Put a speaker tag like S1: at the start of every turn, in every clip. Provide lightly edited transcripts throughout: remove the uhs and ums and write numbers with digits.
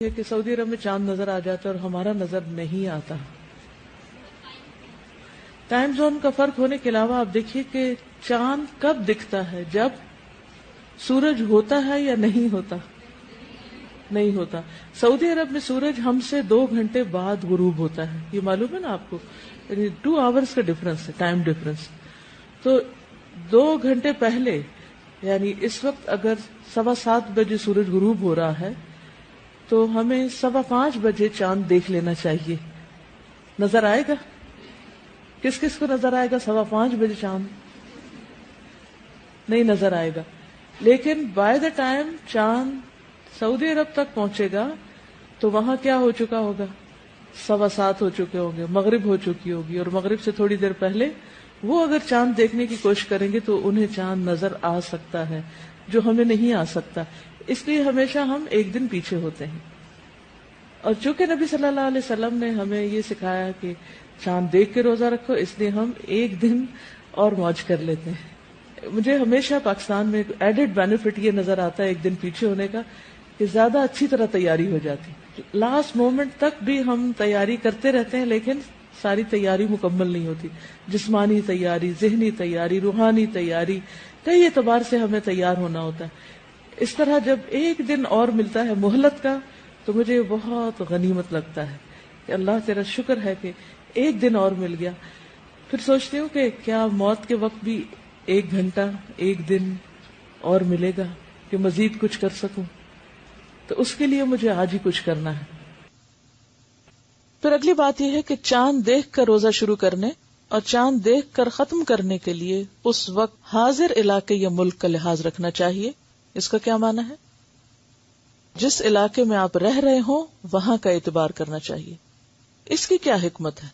S1: کہ سعودی عرب میں چاند نظر آ جاتا ہے اور ہمارا نظر نہیں آتا. ٹائم زون کا فرق ہونے کے علاوہ آپ دیکھیے کہ چاند کب دکھتا ہے، جب سورج ہوتا ہے یا نہیں ہوتا. نہیں ہوتا. سعودی عرب میں سورج ہم سے 2 گھنٹے بعد غروب ہوتا ہے، یہ معلوم ہے نا آپ کو، یعنی 2 آورز کا ڈفرنس ہے، ٹائم ڈفرنس. تو 2 گھنٹے پہلے یعنی اس وقت اگر 7:15 بجے سورج غروب ہو رہا ہے تو ہمیں 5:15 بجے چاند دیکھ لینا چاہیے. نظر آئے گا؟ کس کس کو نظر آئے گا 5:15 بجے چاند؟ نہیں نظر آئے گا. لیکن بائی دا ٹائم چاند سعودی عرب تک پہنچے گا تو وہاں کیا ہو چکا ہوگا؟ 7:15 ہو چکے ہوں گے، مغرب ہو چکی ہوگی، اور مغرب سے تھوڑی دیر پہلے وہ اگر چاند دیکھنے کی کوشش کریں گے تو انہیں چاند نظر آ سکتا ہے جو ہمیں نہیں آ سکتا. اس لیے ہمیشہ ہم ایک دن پیچھے ہوتے ہیں. اور چونکہ نبی صلی اللہ علیہ وسلم نے ہمیں یہ سکھایا کہ چاند دیکھ کے روزہ رکھو، اس لیے ہم ایک دن اور موج کر لیتے ہیں. مجھے ہمیشہ پاکستان میں ایڈڈ بینیفٹ یہ نظر آتا ہے ایک دن پیچھے ہونے کا، کہ زیادہ اچھی طرح تیاری ہو جاتی. لاسٹ مومنٹ تک بھی ہم تیاری کرتے رہتے ہیں لیکن ساری تیاری مکمل نہیں ہوتی. جسمانی تیاری، ذہنی تیاری، روحانی تیاری، کئی اعتبار سے ہمیں تیار ہونا ہوتا ہے. اس طرح جب ایک دن اور ملتا ہے مہلت کا تو مجھے بہت غنیمت لگتا ہے کہ اللہ تیرا شکر ہے کہ ایک دن اور مل گیا. پھر سوچتی ہوں کہ کیا موت کے وقت بھی 1 گھنٹہ 1 دن اور ملے گا کہ مزید کچھ کر سکوں، تو اس کے لیے مجھے آج ہی کچھ کرنا ہے. پھر اگلی بات یہ ہے کہ چاند دیکھ کر روزہ شروع کرنے اور چاند دیکھ کر ختم کرنے کے لیے اس وقت حاضر علاقے یا ملک کا لحاظ رکھنا چاہیے. اس کا کیا معنی ہے؟ جس علاقے میں آپ رہ رہے ہوں وہاں کا اعتبار کرنا چاہیے. اس کی کیا حکمت ہے؟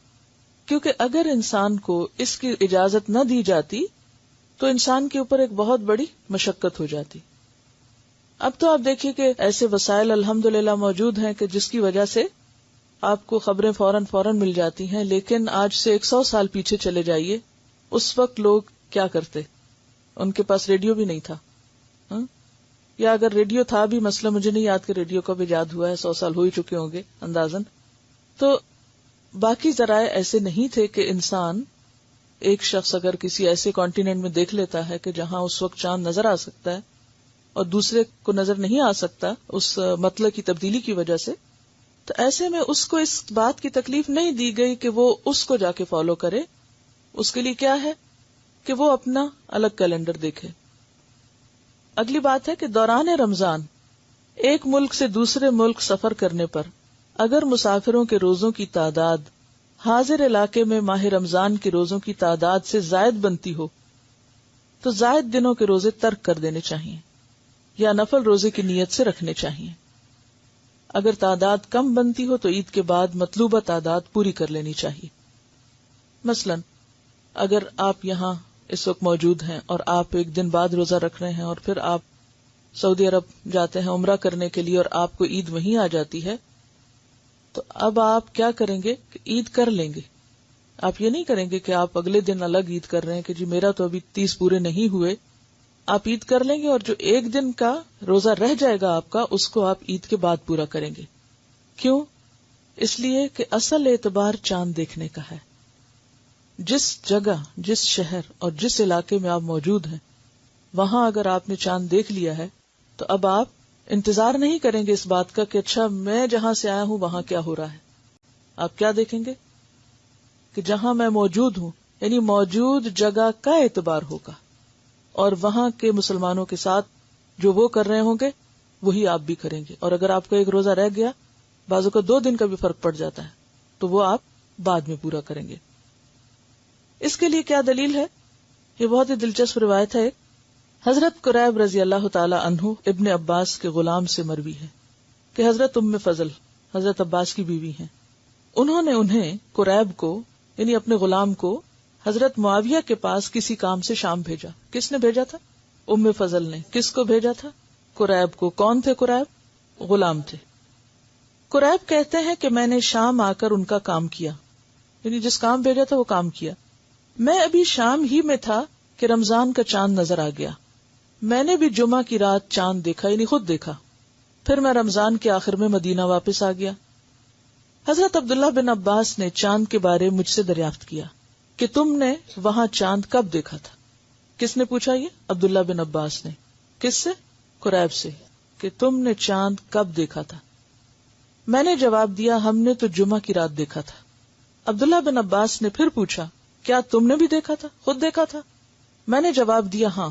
S1: کیونکہ اگر انسان کو اس کی اجازت نہ دی جاتی تو انسان کے اوپر ایک بہت بڑی مشقت ہو جاتی. اب تو آپ دیکھیے کہ ایسے وسائل الحمدللہ موجود ہیں کہ جس کی وجہ سے آپ کو خبریں فوراً مل جاتی ہیں. لیکن آج سے 100 سال پیچھے چلے جائیے، اس وقت لوگ کیا کرتے؟ ان کے پاس ریڈیو بھی نہیں تھا، یا اگر ریڈیو تھا بھی، مسئلہ مجھے نہیں یاد کہ ریڈیو کب ایجاد ہوا ہے، 100 سال ہو ہی چکے ہوں گے اندازاً. تو باقی ذرائع ایسے نہیں تھے کہ انسان، ایک شخص اگر کسی ایسے کانٹیننٹ میں دیکھ لیتا ہے کہ جہاں اس وقت چاند نظر آ سکتا ہے اور دوسرے کو نظر نہیں آ سکتا اس مطلع کی تبدیلی کی وجہ سے، تو ایسے میں اس کو اس بات کی تکلیف نہیں دی گئی کہ وہ اس کو جا کے فالو کرے. اس کے لیے کیا ہے کہ وہ اپنا الگ کیلنڈر دیکھے. اگلی بات ہے کہ دوران رمضان ایک ملک سے دوسرے ملک سفر کرنے پر اگر مسافروں کے روزوں کی تعداد حاضر علاقے میں ماہ رمضان کے روزوں کی تعداد سے زائد بنتی ہو تو زائد دنوں کے روزے ترک کر دینے چاہیے یا نفل روزے کی نیت سے رکھنے چاہیے. اگر تعداد کم بنتی ہو تو عید کے بعد مطلوبہ تعداد پوری کر لینی چاہیے. مثلا اگر آپ یہاں اس وقت موجود ہیں اور آپ ایک دن بعد روزہ رکھ رہے ہیں اور پھر آپ سعودی عرب جاتے ہیں عمرہ کرنے کے لیے اور آپ کو عید وہیں آ جاتی ہے، تو اب آپ کیا کریں گے کہ عید کر لیں گے. آپ یہ نہیں کریں گے کہ آپ اگلے دن الگ عید کر رہے ہیں کہ جی میرا تو ابھی 30 پورے نہیں ہوئے. آپ عید کر لیں گے اور جو ایک دن کا روزہ رہ جائے گا آپ کا، اس کو آپ عید کے بعد پورا کریں گے. کیوں؟ اس لیے کہ اصل اعتبار چاند دیکھنے کا ہے. جس جگہ، جس شہر اور جس علاقے میں آپ موجود ہیں وہاں اگر آپ نے چاند دیکھ لیا ہے تو اب آپ انتظار نہیں کریں گے اس بات کا کہ اچھا میں جہاں سے آیا ہوں وہاں کیا ہو رہا ہے. آپ کیا دیکھیں گے کہ جہاں میں موجود ہوں، یعنی موجود جگہ کا اعتبار ہوگا، اور وہاں کے مسلمانوں کے ساتھ جو وہ کر رہے ہوں گے وہی آپ بھی کریں گے. اور اگر آپ کا ایک روزہ رہ گیا، بعضوں کا 2 دن کا بھی فرق پڑ جاتا ہے، تو وہ آپ بعد میں پورا کریں گے. اس کے لیے کیا دلیل ہے؟ یہ بہت ہی دلچسپ روایت ہے. حضرت قریب رضی اللہ تعالی عنہ ابن عباس کے غلام سے مروی ہے کہ حضرت ام فضل حضرت عباس کی بیوی ہیں، انہوں نے انہیں قریب کو یعنی اپنے غلام کو حضرت معاویہ کے پاس کسی کام سے شام بھیجا. کس نے بھیجا تھا؟ ام فضل نے. کس کو بھیجا تھا؟ قریب کو. کون تھے قریب؟ غلام تھے. قریب کہتے ہیں کہ میں نے شام آ کر ان کا کام کیا، یعنی جس کام بھیجا تھا وہ کام کیا. میں ابھی شام ہی میں تھا کہ رمضان کا چاند نظر آ گیا. میں نے بھی جمعہ کی رات چاند دیکھا، یعنی خود دیکھا. پھر میں رمضان کے آخر میں مدینہ واپس آ گیا. حضرت عبداللہ بن عباس نے چاند کے بارے مجھ سے دریافت کیا کہ تم نے وہاں چاند کب دیکھا تھا؟ کس نے پوچھا؟ یہ عبداللہ بن عباس نے. کس سے؟ قریب سے. کہ تم نے چاند کب دیکھا تھا؟ میں نے جواب دیا ہم نے تو جمعہ کی رات دیکھا تھا. عبداللہ بن عباس نے پھر پوچھا کیا تم نے بھی دیکھا تھا، خود دیکھا تھا؟ میں نے جواب دیا ہاں،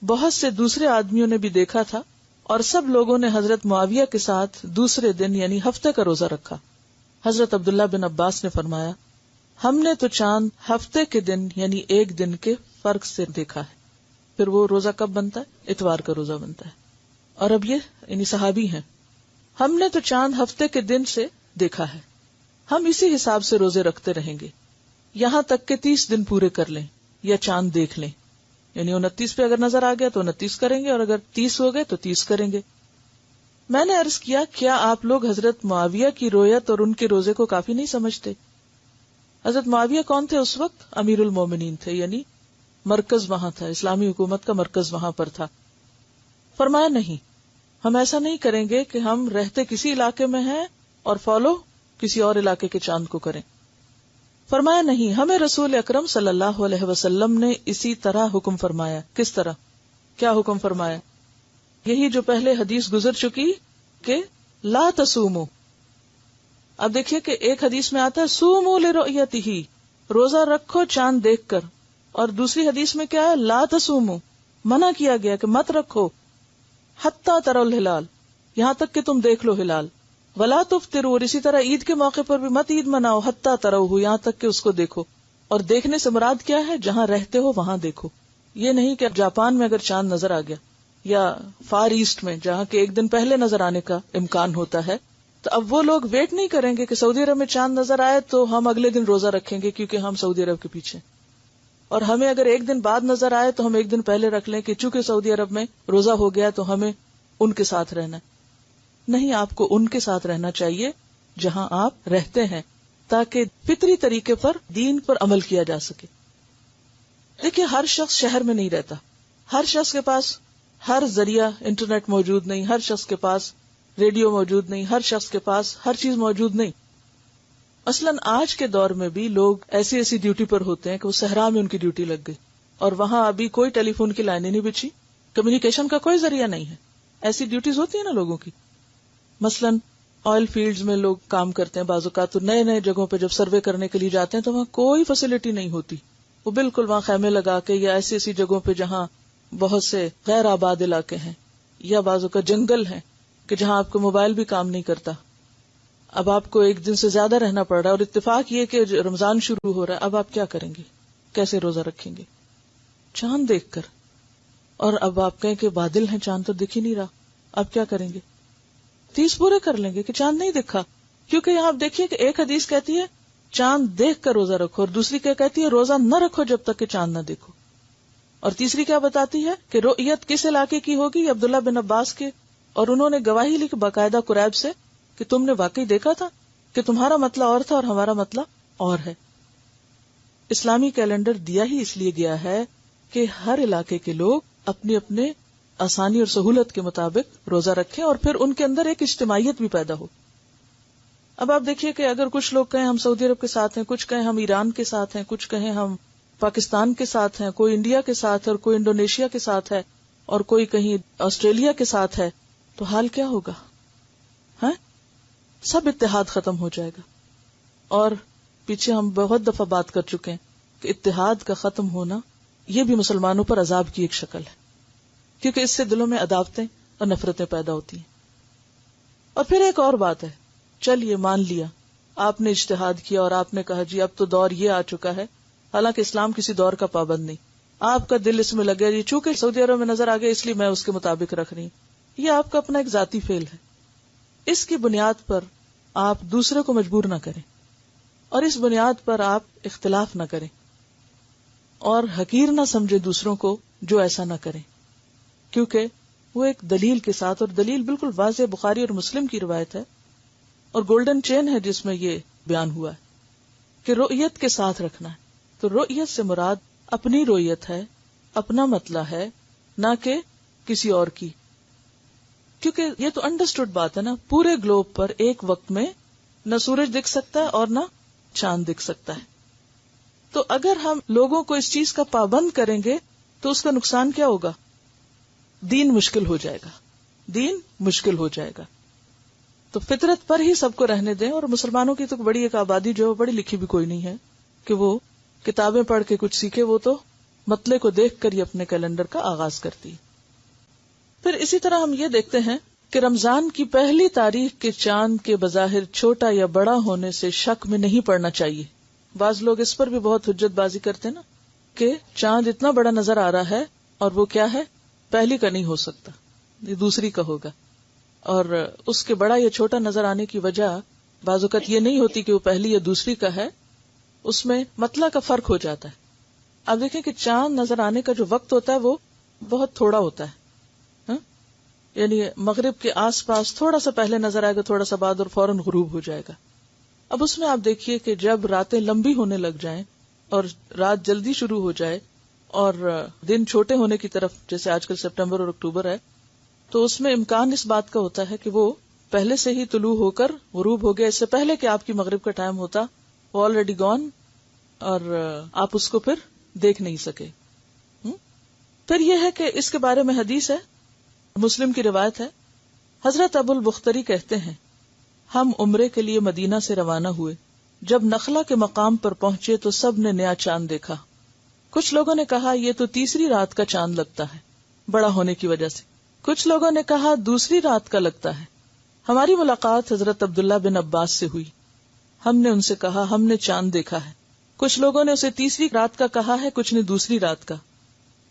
S1: بہت سے دوسرے آدمیوں نے بھی دیکھا تھا اور سب لوگوں نے حضرت معاویہ کے ساتھ دوسرے دن یعنی ہفتے کا روزہ رکھا. حضرت عبداللہ بن عباس نے فرمایا ہم نے تو چاند ہفتے کے دن یعنی ایک دن کے فرق سے دیکھا ہے. پھر وہ روزہ کب بنتا ہے؟ اتوار کا روزہ بنتا ہے. اور اب یہ یعنی صحابی ہیں. ہم نے تو چاند ہفتے کے دن سے دیکھا ہے، ہم اسی حساب سے روزے رکھتے رہیں گے یہاں تک کہ 30 دن پورے کر لیں یا چاند دیکھ لیں. یعنی 29 پہ اگر نظر آ گیا تو 29 کریں گے اور اگر 30 ہو گئے تو 30 کریں گے. میں نے عرض کیا کیا آپ لوگ حضرت معاویہ کی رویت اور ان کے روزے کو کافی نہیں سمجھتے؟ حضرت معاویہ کون تھے اس وقت؟ امیر المومنین تھے، یعنی مرکز وہاں تھا، اسلامی حکومت کا مرکز وہاں پر تھا. فرمایا نہیں، ہم ایسا نہیں کریں گے کہ ہم رہتے کسی علاقے میں ہیں اور فالو کسی اور علاقے کے چاند کو کریں. فرمایا نہیں، ہمیں رسول اکرم صلی اللہ علیہ وسلم نے اسی طرح حکم فرمایا. کس طرح؟ کیا حکم فرمایا؟ یہی جو پہلے حدیث گزر چکی کہ لا تصوموا. اب دیکھیے کہ ایک حدیث میں آتا ہے صوموا لرؤیتہ، روزہ رکھو چاند دیکھ کر، اور دوسری حدیث میں کیا ہے؟ لا تصوموا، منع کیا گیا کہ مت رکھو حتی تروا الہلال، یہاں تک کہ تم دیکھ لو ہلال. ولا تفطروا، اور اسی طرح عید کے موقع پر بھی مت عید مناؤ حتی تروہ، یہاں تک کہ اس کو دیکھو. اور دیکھنے سے مراد کیا ہے؟ جہاں رہتے ہو وہاں دیکھو. یہ نہیں کہ جاپان میں اگر چاند نظر آ گیا یا فار ایسٹ میں جہاں کے ایک دن پہلے نظر آنے کا امکان ہوتا ہے تو اب وہ لوگ ویٹ نہیں کریں گے کہ سعودی عرب میں چاند نظر آئے تو ہم اگلے دن روزہ رکھیں گے کیونکہ ہم سعودی عرب کے پیچھے. اور ہمیں اگر ایک دن بعد نظر آئے تو ہم ایک دن پہلے رکھ لیں کہ چونکہ سعودی عرب میں روزہ ہو گیا تو ہمیں ان کے ساتھ رہنا ہے. نہیں، آپ کو ان کے ساتھ رہنا چاہیے جہاں آپ رہتے ہیں تاکہ فطری طریقے پر دین پر عمل کیا جا سکے. دیکھیے ہر شخص شہر میں نہیں رہتا، ہر شخص کے پاس ہر ذریعہ انٹرنیٹ موجود نہیں، ہر شخص کے پاس ریڈیو موجود نہیں، ہر شخص کے پاس ہر چیز موجود نہیں. مثلاً آج کے دور میں بھی لوگ ایسی ڈیوٹی پر ہوتے ہیں کہ وہ صحرا میں ان کی ڈیوٹی لگ گئی اور وہاں ابھی کوئی ٹیلی فون کی لائنیں نہیں بچھی، کمیونیکیشن کا کوئی ذریعہ نہیں ہے. ایسی ڈیوٹیز ہوتی ہیں نا لوگوں کی. مثلاً آئل فیلڈز میں لوگ کام کرتے ہیں، بعض اوقات تو نئے جگہوں پہ جب سروے کرنے کے لیے جاتے ہیں تو وہاں کوئی فیسلٹی نہیں ہوتی، وہ بالکل وہاں خیمے لگا کے یا ایسی جگہوں پہ جہاں بہت سے غیر آباد علاقے ہیں یا بعض اوقات جنگل ہیں کہ جہاں آپ کو موبائل بھی کام نہیں کرتا. اب آپ کو ایک دن سے زیادہ رہنا پڑ رہا ہے اور اتفاق یہ کہ رمضان شروع ہو رہا ہے. اب آپ کیا کریں گے؟ کیسے روزہ رکھیں گے؟ چاند دیکھ کر. اور اب آپ کہیں کہ بادل ہیں، چاند تو دکھ ہی نہیں رہا، اب کیا کریں گے؟ 30 پورے کر لیں گے کہ چاند نہیں دکھا. کیونکہ یہاں آپ دیکھیے کہ ایک حدیث کہتی ہے چاند دیکھ کر روزہ رکھو اور دوسری کیا کہتی ہے روزہ نہ رکھو جب تک کہ چاند نہ دیکھو. اور تیسری کیا بتاتی ہے کہ رؤیت کس علاقے کی ہوگی؟ عبداللہ بن عباس کے. اور انہوں نے گواہی لی باقاعدہ قریب سے کہ تم نے واقعی دیکھا تھا کہ تمہارا مطلب اور تھا اور ہمارا مطلب اور ہے. اسلامی کیلنڈر دیا ہی اس لیے گیا ہے کہ ہر علاقے کے لوگ اپنے اپنے آسانی اور سہولت کے مطابق روزہ رکھیں اور پھر ان کے اندر ایک اجتماعیت بھی پیدا ہو. اب آپ دیکھیے کہ اگر کچھ لوگ کہیں ہم سعودی عرب کے ساتھ ہیں، کچھ کہیں ہم ایران کے ساتھ ہیں، کچھ کہیں ہم پاکستان کے ساتھ ہیں، کوئی انڈیا کے ساتھ ہے اور کوئی انڈونیشیا کے ساتھ ہے اور کوئی کہیں آسٹریلیا کے ساتھ ہے، تو حال کیا ہوگا؟ سب اتحاد ختم ہو جائے گا. اور پیچھے ہم بہت دفعہ بات کر چکے ہیں کہ اتحاد کا ختم ہونا یہ بھی مسلمانوں پر عذاب کی ایک شکل ہے، کیونکہ اس سے دلوں میں عداوتیں اور نفرتیں پیدا ہوتی ہیں. اور پھر ایک اور بات ہے، چلیے مان لیا آپ نے اجتہاد کیا اور آپ نے کہا جی اب تو دور یہ آ چکا ہے، حالانکہ اسلام کسی دور کا پابند نہیں، آپ کا دل اس میں لگے جی چونکہ سعودی عرب میں نظر آ گیا اس لیے میں اس کے مطابق رکھ رہی ہوں. یہ آپ کا اپنا ایک ذاتی فعل ہے. اس کی بنیاد پر آپ دوسرے کو مجبور نہ کریں اور اس بنیاد پر آپ اختلاف نہ کریں اور حقیر نہ سمجھے دوسروں کو جو ایسا نہ کریں، کیونکہ وہ ایک دلیل کے ساتھ، اور دلیل بالکل واضح بخاری اور مسلم کی روایت ہے اور گولڈن چین ہے جس میں یہ بیان ہوا ہے کہ رؤیت کے ساتھ رکھنا ہے. تو رؤیت سے مراد اپنی رؤیت ہے، اپنا مطلب ہے، نہ کہ کسی اور کی. کیونکہ یہ تو انڈرسٹوڈ بات ہے نا، پورے گلوب پر ایک وقت میں نہ سورج دکھ سکتا ہے اور نہ چاند دکھ سکتا ہے. تو اگر ہم لوگوں کو اس چیز کا پابند کریں گے تو اس کا نقصان کیا ہوگا؟ دین مشکل ہو جائے گا، دین مشکل ہو جائے گا. تو فطرت پر ہی سب کو رہنے دیں. اور مسلمانوں کی تو بڑی ایک آبادی جو پڑھی لکھی بھی کوئی نہیں ہے کہ وہ کتابیں پڑھ کے کچھ سیکھے، وہ تو مطلع کو دیکھ کر ہی اپنے کیلنڈر کا آغاز کرتی. پھر اسی طرح ہم یہ دیکھتے ہیں کہ رمضان کی پہلی تاریخ کے چاند کے بظاہر چھوٹا یا بڑا ہونے سے شک میں نہیں پڑنا چاہیے. بعض لوگ اس پر بھی بہت حجت بازی کرتے ہیں نا کہ چاند اتنا بڑا نظر آ رہا ہے اور وہ کیا ہے، پہلی کا نہیں ہو سکتا، یہ دوسری کا ہوگا. اور اس کے بڑا یا چھوٹا نظر آنے کی وجہ بعض اوقات یہ نہیں ہوتی کہ وہ پہلی یا دوسری کا ہے، اس میں مطلع کا فرق ہو جاتا ہے. اب دیکھیں کہ چاند نظر آنے کا جو وقت ہوتا ہے وہ بہت تھوڑا ہوتا ہے، یعنی مغرب کے آس پاس تھوڑا سا پہلے نظر آئے گا، تھوڑا سا بعد، اور فوراً غروب ہو جائے گا. اب اس میں آپ دیکھیے کہ جب راتیں لمبی ہونے لگ جائیں اور رات جلدی شروع ہو جائے اور دن چھوٹے ہونے کی طرف، جیسے آج کل سپٹمبر اور اکتوبر ہے، تو اس میں امکان اس بات کا ہوتا ہے کہ وہ پہلے سے ہی طلوع ہو کر غروب ہو گیا، اس سے پہلے کہ آپ کی مغرب کا ٹائم ہوتا وہ آلریڈی گون، اور آپ اس کو پھر دیکھ نہیں سکے. پھر یہ ہے کہ اس کے بارے میں حدیث ہے، مسلم کی روایت ہے. حضرت ابو البختری کہتے ہیں، ہم عمرے کے لیے مدینہ سے روانہ ہوئے. جب نخلا کے مقام پر پہنچے تو سب نے نیا چاند دیکھا. کچھ لوگوں نے کہا یہ تو تیسری رات کا چاند لگتا ہے بڑا ہونے کی وجہ سے. کچھ لوگوں نے کہا دوسری رات کا لگتا ہے. ہماری ملاقات حضرت عبداللہ بن عباس سے ہوئی. ہم نے ان سے کہا ہم نے چاند دیکھا ہے. کچھ لوگوں نے اسے تیسری رات کا کہا ہے، کچھ نے دوسری رات کا.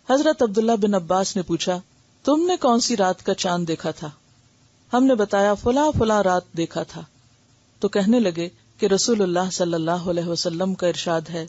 S1: حضرت عبداللہ بن عباس نے پوچھا تم نے کون سی رات کا چاند دیکھا تھا؟ ہم نے بتایا فلاں فلاں رات دیکھا تھا. تو کہنے لگے کہ رسول اللہ صلی اللہ علیہ وسلم کا ارشاد ہے